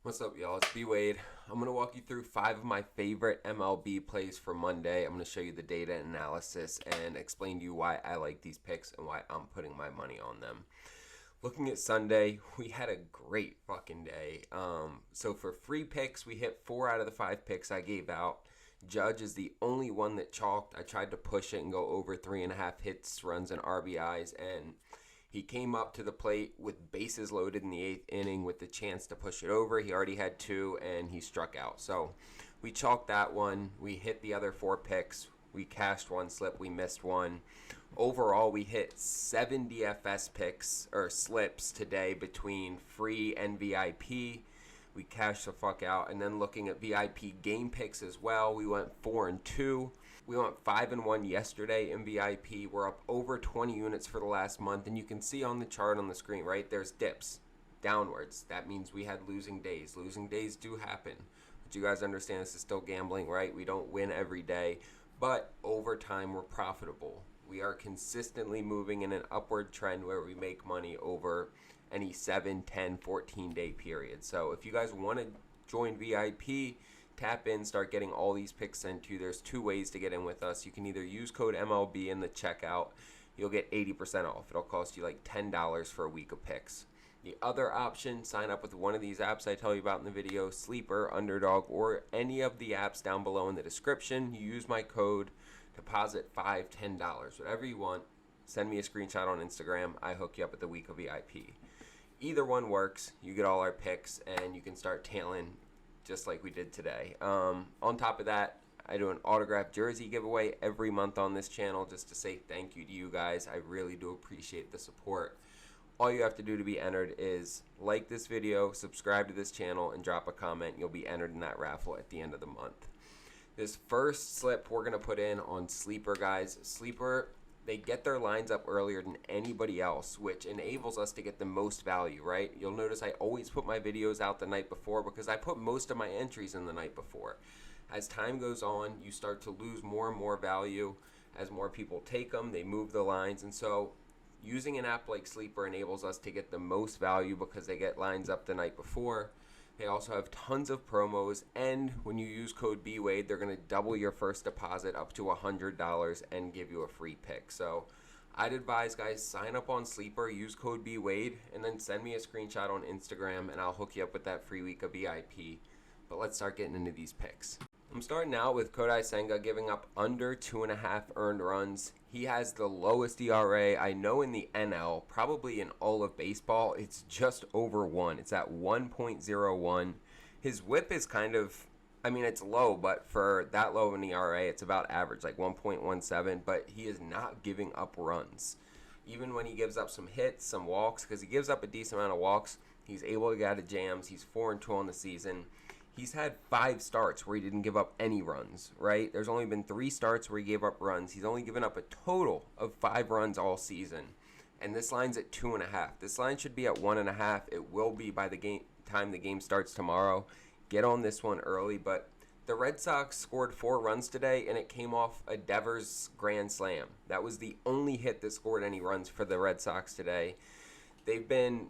What's up, y'all? It's B Wade. I'm going to walk you through 5 of my favorite MLB plays for Monday. I'm going to show you the data analysis and explain to you why I like these picks and why I'm putting my money on them. Looking at Sunday, we had a great fucking day. So for free picks, we hit 4 out of the 5 picks I gave out. Judge is the only one that chalked. I tried to push it and go over 3.5 hits, runs, and RBIs, and he came up to the plate with bases loaded in the 8th inning with the chance to push it over. He already had 2, and he struck out. So we chalked that one. We hit the other 4 picks. We cashed 1 slip. We missed 1. Overall, we hit 7 DFS picks or slips today between free and VIP. We cashed the fuck out. And then looking at VIP game picks as well, we went 4-2. We went 5-1 yesterday in VIP. We're up over 20 units for the last month. And you can see on the chart on the screen, right? There's dips downwards. That means we had losing days. Losing days do happen. But you guys understand this is still gambling, right? We don't win every day. But over time, we're profitable. We are consistently moving in an upward trend where we make money over any 7, 10, 14-day period. So if you guys want to join VIP, tap in, start getting all these picks sent to you. There's 2 ways to get in with us. You can either use code MLB in the checkout. You'll get 80% off. It'll cost you like $10 for a week of picks. The other option, sign up with one of these apps I tell you about in the video, Sleeper, Underdog, or any of the apps down below in the description. You use my code, deposit $5, $10, whatever you want. Send me a screenshot on Instagram. I hook you up with the week of VIP. Either one works. You get all our picks, and you can start tailing just like we did today. On top of that, I do an autographed jersey giveaway every month on this channel just to say thank you to you guys. I really do appreciate the support. All you have to do to be entered is like this video, subscribe to this channel, and drop a comment. You'll be entered in that raffle at the end of the month. This first slip we're going to put in on Sleeper, guys. Sleeper, they get their lines up earlier than anybody else, which enables us to get the most value, right? You'll notice I always put my videos out the night before because I put most of my entries in the night before. As time goes on, you start to lose more and more value. As more people take them, they move the lines, and so using an app like Sleeper enables us to get the most value because they get lines up the night before. They also have tons of promos, and when you use code BWADE, they're going to double your first deposit up to $100 and give you a free pick. So I'd advise, guys, sign up on Sleeper, use code BWADE, and then send me a screenshot on Instagram, and I'll hook you up with that free week of VIP. But let's start getting into these picks. I'm starting out with Kodai Senga giving up under 2.5 earned runs. He has the lowest ERA I know in the NL, probably in all of baseball. It's just over 1. It's at 1.01. His whip is kind of, it's low, but for that low of an ERA, it's about average, like 1.17, but he is not giving up runs. Even when he gives up some hits, some walks, because he gives up a decent amount of walks, he's able to get out of jams. He's 4-2 on the season. He's had 5 starts where he didn't give up any runs, right? There's only been 3 starts where he gave up runs. He's only given up a total of 5 runs all season. And this line's at 2.5. This line should be at 1.5. It will be by the time the game starts tomorrow. Get on this one early. But the Red Sox scored 4 runs today, and it came off a Devers grand slam. That was the only hit that scored any runs for the Red Sox today. They've been...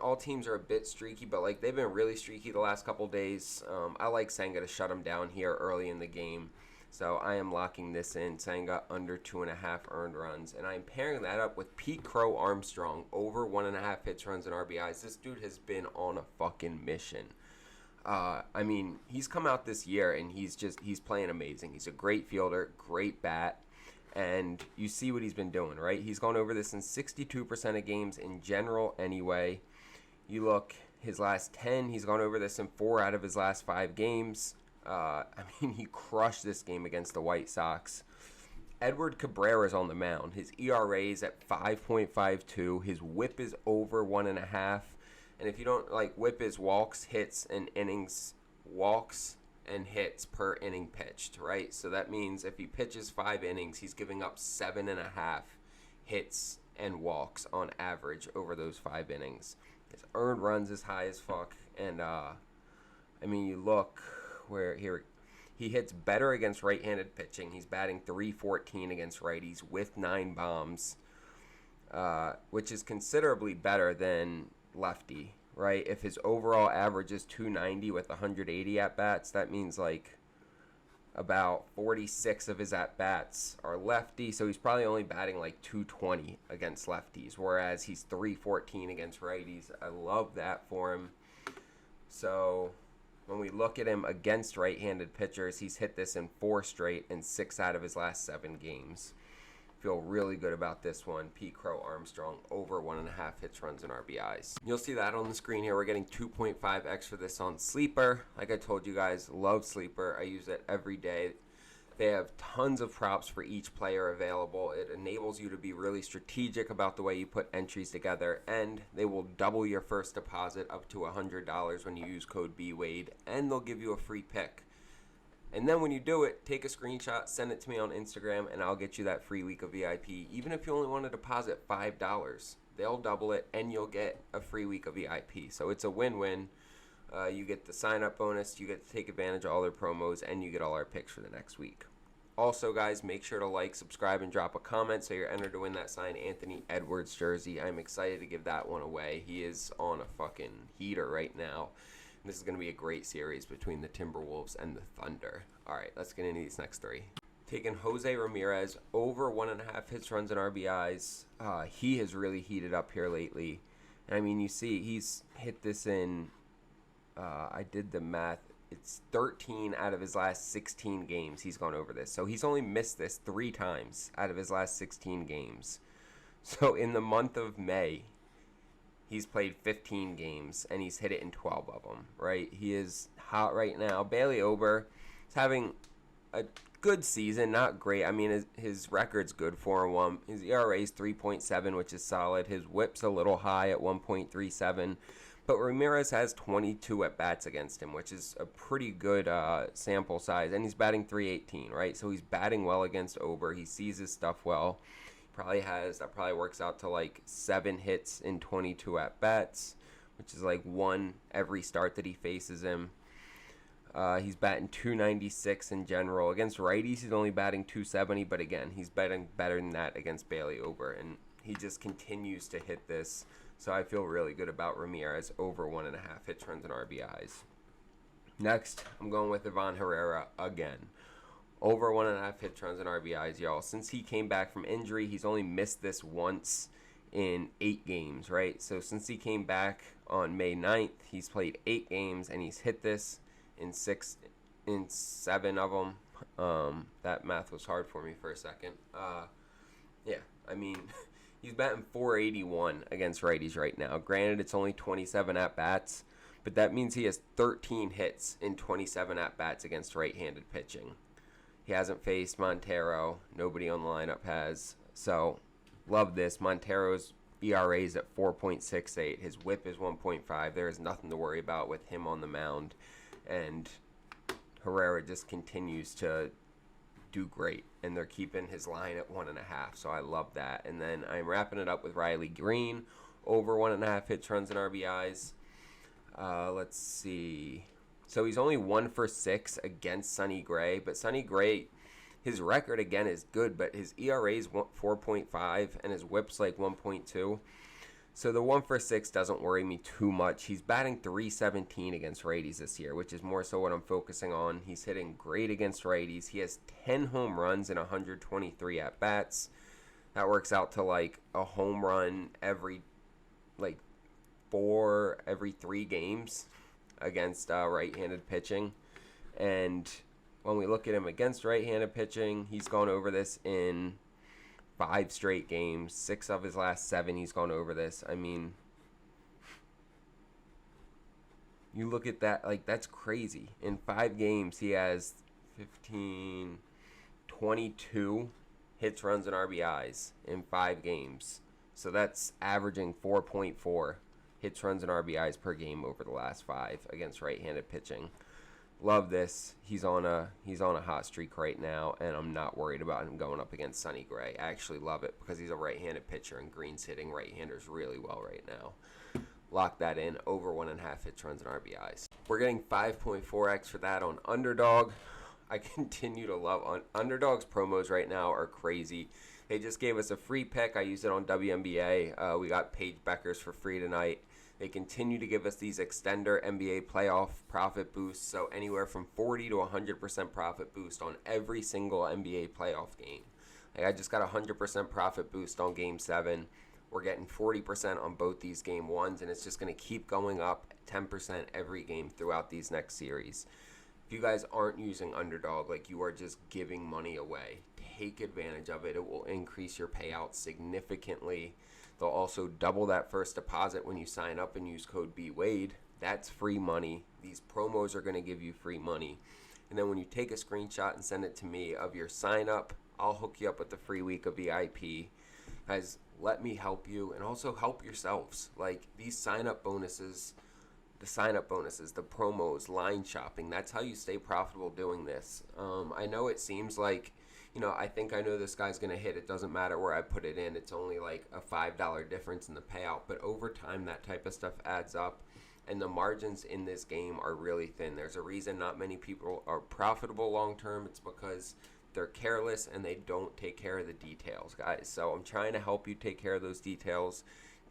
all teams are a bit streaky, but they've been really streaky the last couple days. I like Senga to shut him down here early in the game. So I am locking this in. Senga under 2.5 earned runs. And I'm pairing that up with Pete Crow Armstrong over 1.5 hits, runs, and RBIs. This dude has been on a fucking mission. He's come out this year and he's playing amazing. He's a great fielder, great bat. And you see what he's been doing, right? He's gone over this in 62% of games in general anyway. You look, his last 10, he's gone over this in 4 out of his last 5 games. He crushed this game against the White Sox. Edward Cabrera's on the mound. His ERA is at 5.52. His whip is over 1.5. And if you don't, whip is walks, hits, and innings. Walks and hits per inning pitched, right? So that means if he pitches 5 innings, he's giving up 7.5 hits and walks on average over those 5 innings. His earned runs is high as fuck, and you look where here he hits better against right-handed pitching. He's batting .314 against righties with 9 bombs, which is considerably better than lefty, right? If his overall average is 290 with 180 at-bats, that means like about 46 of his at-bats are lefty, so he's probably only batting like 220 against lefties, whereas he's 314 against righties. I love that for him. So when we look at him against right-handed pitchers, he's hit this in 4 straight and 6 out of his last 7 games. Feel really good about this one. Pete Crow Armstrong over 1.5 hits, runs, and RBIs. You'll see that on the screen here. We're getting 2.5x for this on Sleeper. Like I told you guys, love Sleeper. I use it every day. They have tons of props for each player available. It enables you to be really strategic about the way you put entries together, and they will double your first deposit up to $100 when you use code BWADE, and they'll give you a free pick. And then when you do it, take a screenshot, send it to me on Instagram, and I'll get you that free week of VIP. Even if you only want to deposit $5, they'll double it, and you'll get a free week of VIP. So it's a win-win. You get the sign-up bonus, you get to take advantage of all their promos, and you get all our picks for the next week. Also, guys, make sure to like, subscribe, and drop a comment so you're entered to win that signed Anthony Edwards jersey. I'm excited to give that one away. He is on a fucking heater right now. This is going to be a great series between the Timberwolves and the Thunder. All right, let's get into these next 3. Taking Jose Ramirez over 1.5 hits, runs, and RBIs. He has really heated up here lately. And I mean, you see, he's hit this in, I did the math. It's 13 out of his last 16 games he's gone over this. So he's only missed this 3 times out of his last 16 games. So in the month of May, he's played 15 games, and he's hit it in 12 of them, right? He is hot right now. Bailey Ober is having a good season, not great. I mean, his record's good for him. His ERA is 3.7, which is solid. His whip's a little high at 1.37. But Ramirez has 22 at-bats against him, which is a pretty good sample size. And he's batting .318, right? So he's batting well against Ober. He sees his stuff well. That probably works out to like 7 hits in 22 at-bats, which is like 1 every start that he faces him. He's batting .296 in general. Against righties, he's only batting .270, but again, he's batting better than that against Bailey Ober, and he just continues to hit this. So I feel really good about Ramirez over 1.5 hits, runs, and RBIs. Next, I'm going with Ivan Herrera again. Over 1.5 hits, runs, and RBIs, y'all. Since he came back from injury, he's only missed this once in 8 games, right? So since he came back on May 9th, he's played 8 games, and he's hit this in 7 of them. That math was hard for me for a second. Yeah, I mean, he's batting .481 against righties right now. Granted, it's only 27 at-bats, but that means he has 13 hits in 27 at-bats against right-handed pitching. He hasn't faced Montero. Nobody on the lineup has. So, love this. Montero's ERA is at 4.68. His whip is 1.5. There is nothing to worry about with him on the mound. And Herrera just continues to do great. And they're keeping his line at 1.5. So, I love that. And then I'm wrapping it up with Riley Green. Over 1.5 hits, runs, and RBIs. Let's see. So he's only 1 for 6 against Sonny Gray, but Sonny Gray, his record again is good, but his ERA is 4.5 and his whip's like 1.2. So the 1 for 6 doesn't worry me too much. He's batting .317 against righties this year, which is more so what I'm focusing on. He's hitting great against righties. He has 10 home runs in 123 at bats. That works out to like a home run every 4 every 3 games against right-handed pitching. And when we look at him against right-handed pitching, he's gone over this in 5 straight games. 6 of his last 7 he's gone over this. I mean, you look at that, like, that's crazy. In 5 games, he has 22 hits, runs, and RBIs in 5 games. So that's averaging 4.4 hits, runs, and RBIs per game over the last 5 against right-handed pitching. Love this. He's on a hot streak right now, and I'm not worried about him going up against Sonny Gray. I actually love it because he's a right-handed pitcher, and Green's hitting right-handers really well right now. Lock that in, over 1.5 hits, runs, and RBIs. We're getting 5.4x for that on Underdog. I continue to love Underdog's promos right now are crazy. They just gave us a free pick. I used it on WNBA. We got Paige Beckers for free tonight. They continue to give us these extender NBA playoff profit boosts, so anywhere from 40 to 100% profit boost on every single NBA playoff game. Like I just got a 100% profit boost on Game 7. We're getting 40% on both these Game 1s, and it's just going to keep going up 10% every game throughout these next series. If you guys aren't using Underdog, like you are just giving money away, take advantage of it. It will increase your payout significantly. They'll also double that first deposit when you sign up and use code BWADE. That's free money. These promos are going to give you free money. And then when you take a screenshot and send it to me of your sign up, I'll hook you up with the free week of VIP. Guys, let me help you and also help yourselves. Like these sign up bonuses, the promos, line shopping, that's how you stay profitable doing this. I know it seems like, I think I know this guy's going to hit. It doesn't matter where I put it in. It's only like a $5 difference in the payout. But over time, that type of stuff adds up. And the margins in this game are really thin. There's a reason not many people are profitable long term. It's because they're careless and they don't take care of the details, guys. So I'm trying to help you take care of those details.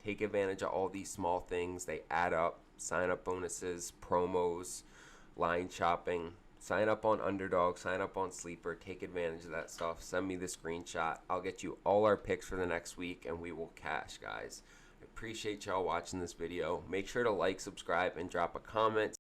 Take advantage of all these small things. They add up. Sign up bonuses, promos, line shopping. Sign up on Underdog, sign up on Sleeper, take advantage of that stuff. Send me the screenshot. I'll get you all our picks for the next week, and we will cash, guys. I appreciate y'all watching this video. Make sure to like, subscribe, and drop a comment.